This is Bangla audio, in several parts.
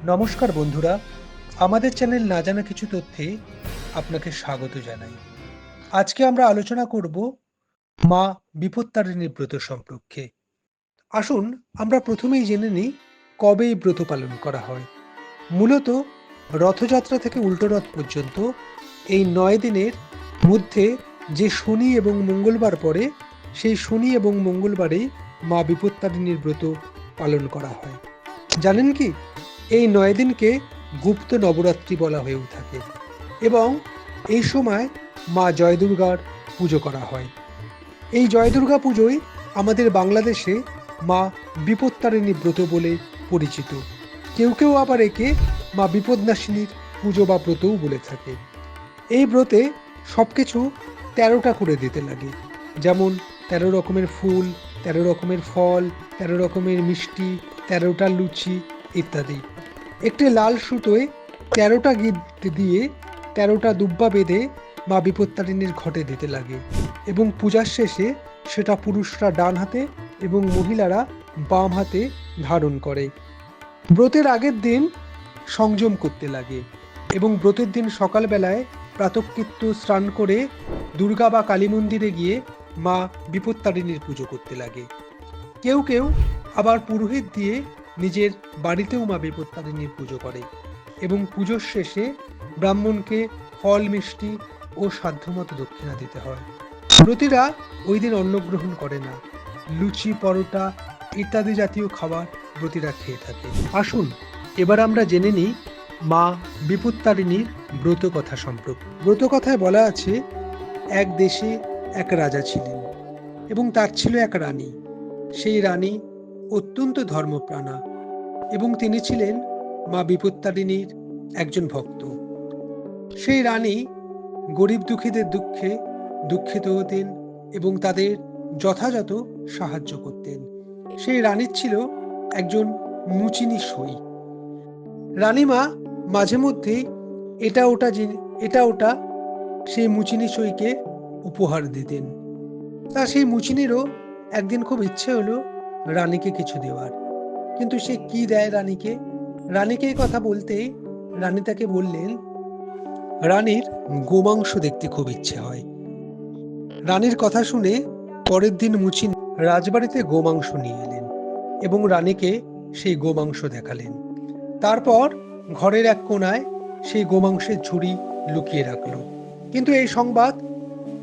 নমস্কার বন্ধুরা, আমাদের চ্যানেল না জানা কিছু তথ্যে আপনাকে স্বাগত জানাই। আজকে আমরা আলোচনা করব মা বিপত্তারিণীর ব্রত সম্পর্কে। আসুন আমরা প্রথমেই জেনে নিই কবে এই ব্রত পালন করা হয়। মূলত রথযাত্রা থেকে উল্টোরথ পর্যন্ত এই ৯ দিনের মধ্যে যে শনি এবং মঙ্গলবার পড়ে, সেই শনি এবং মঙ্গলবারেই মা বিপত্তারিণীর ব্রত পালন করা হয়। জানেন কি, এই ৯ দিনকে গুপ্ত নবরাত্রি বলা হয়েও থাকে এবং এই সময় মা জয় দুর্গার পুজো করা হয়। এই জয় দুর্গা পুজোই আমাদের বাংলাদেশে মা বিপত্তারিণী ব্রত বলে পরিচিত। কেউ কেউ আবার একে মা বিপদনাশিনীর পুজো বা ব্রতও বলে থাকে। এই ব্রতে সবকিছু ১৩টা করে দিতে লাগে, যেমন ১৩ রকমের ফুল, ১৩ রকমের ফল, ১৩ রকমের মিষ্টি, ১৩টা লুচি ইত্যাদি। একটি লাল সুতোয় ১৩টা গিট দিয়ে ১৩টা দুব্বা বেঁধে মা বিপত্তারিণীর ঘটে দিতে লাগে এবং পূজার শেষে সেটা পুরুষরা ডান হাতে এবং মহিলারা বাম হাতে ধারণ করে। ব্রতের আগের দিন সংযম করতে লাগে এবং ব্রতের দিন সকালবেলায় প্রাতঃকৃত্য স্নান করে দুর্গা বা কালী মন্দিরে গিয়ে মা বিপত্তারিণীর পুজো করতে লাগে। কেউ কেউ আবার পুরোহিত দিয়ে নিজের বাড়িতেও মা বিপত্তারিণীর পুজো করে এবং পুজোর শেষে ব্রাহ্মণকে ফল মিষ্টি ও সাধ্যমতো দক্ষিণা দিতে হয়। ব্রতীরা ওই দিন অন্নগ্রহণ করে না, লুচি পরোটা ইত্যাদি জাতীয় খাবার ব্রতীরা খেয়ে থাকে। আসুন এবার আমরা জেনে নিই মা বিপত্তারিণীর ব্রত কথা সম্পর্কে। ব্রত কথায় বলা আছে, এক দেশে এক রাজা ছিলেন এবং তার ছিল এক রানী। সেই রানী অত্যন্ত ধর্মপ্রাণা এবং তিনি ছিলেন মা বিপত্তারিণীর একজন ভক্ত। সেই রানী গরিব দুঃখীদের দুঃখে দুঃখিত হতেন এবং তাদের যথাযথ সাহায্য করতেন। সেই রানীর ছিল একজন মুচিনি সই। রানীমা মাঝে মধ্যে এটা ওটা সেই মুচিনি সইকে উপহার দিতেন। তা সেই মুচিনিরও একদিন খুব ইচ্ছে হলো রানীকে কিছু দেওয়ার, কিন্তু সে কি দেয় রানীকে? রানীকে এই কথা বলতেই রানী তাকে বললেন, রানীর গোমাংস দেখতে খুব ইচ্ছে হয়। রানীর কথা শুনে পরের দিন মুচিনি রাজবাড়িতে গোমাংস নিয়ে এলেন এবং রানীকে সেই গোমাংস দেখালেন। তারপর ঘরের এক কোণায় সেই গোমাংসের ঝুড়ি লুকিয়ে রাখল। কিন্তু এই সংবাদ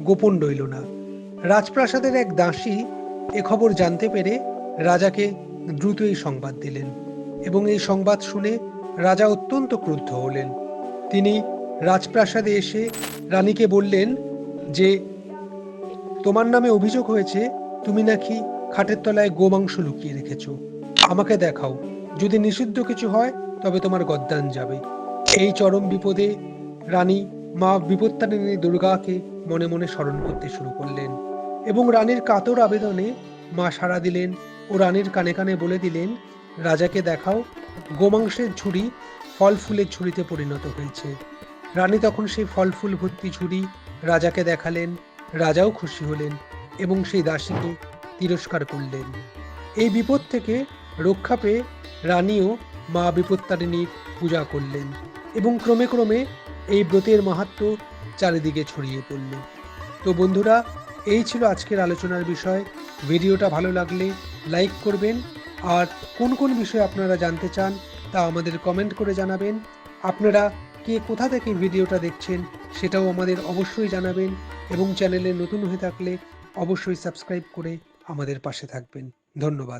গোপন রইল না। রাজপ্রাসাদের এক দাসী এ খবর জানতে পেরে রাজাকে দ্রুত এই সংবাদ দিলেন এবং এই সংবাদ শুনে রাজা অত্যন্ত ক্রুদ্ধ হলেন। তিনি রাজপ্রাসাদে এসে রানীকে বললেন যে, তোমার নামে অভিযোগ হয়েছে তুমি নাকি খাটের তলায় গোমাংস লুকিয়ে রেখেছো। আমাকে দেখাও, যদি নিষিদ্ধ কিছু হয় তবে তোমার গদ্দান যাবে। এই চরম বিপদে রানী মা বিপত্তারিণী দুর্গাকে মনে মনে স্মরণ করতে শুরু করলেন এবং রানীর কাতর আবেদনে মা সাড়া দিলেন ও রানীর কানে কানে বলে দিলেন, রাজাকে দেখাও, গোমাংসের ঝুড়ি ফল ফুলের ঝুড়িতে পরিণত হয়েছে। রানী তখন সেই ফল ফুল ভর্তি ঝুড়ি রাজাকে দেখালেন। রাজাও খুশি হলেন এবং সেই দাসীকে তিরস্কার করলেন। এই বিপদ থেকে রক্ষা পেয়ে রানীও মা বিপত্তারিণীর পূজা করলেন এবং ক্রমে ক্রমে এই ব্রতের মাহাত্ম্য চারিদিকে ছড়িয়ে পড়ল। তো বন্ধুরা, এই ছিল আজকের আলোচনার বিষয়। ভিডিওটা ভালো লাগলে লাইক করবেন আর কোন কোন বিষয় আপনারা জানতে চান তা আমাদের কমেন্ট করে জানাবেন। আপনারা কে কোথা থেকে ভিডিওটা দেখছেন সেটাও আমাদের অবশ্যই জানাবেন এবং চ্যানেলে নতুন হয়ে থাকলে অবশ্যই সাবস্ক্রাইব করে আমাদের পাশে থাকবেন। ধন্যবাদ।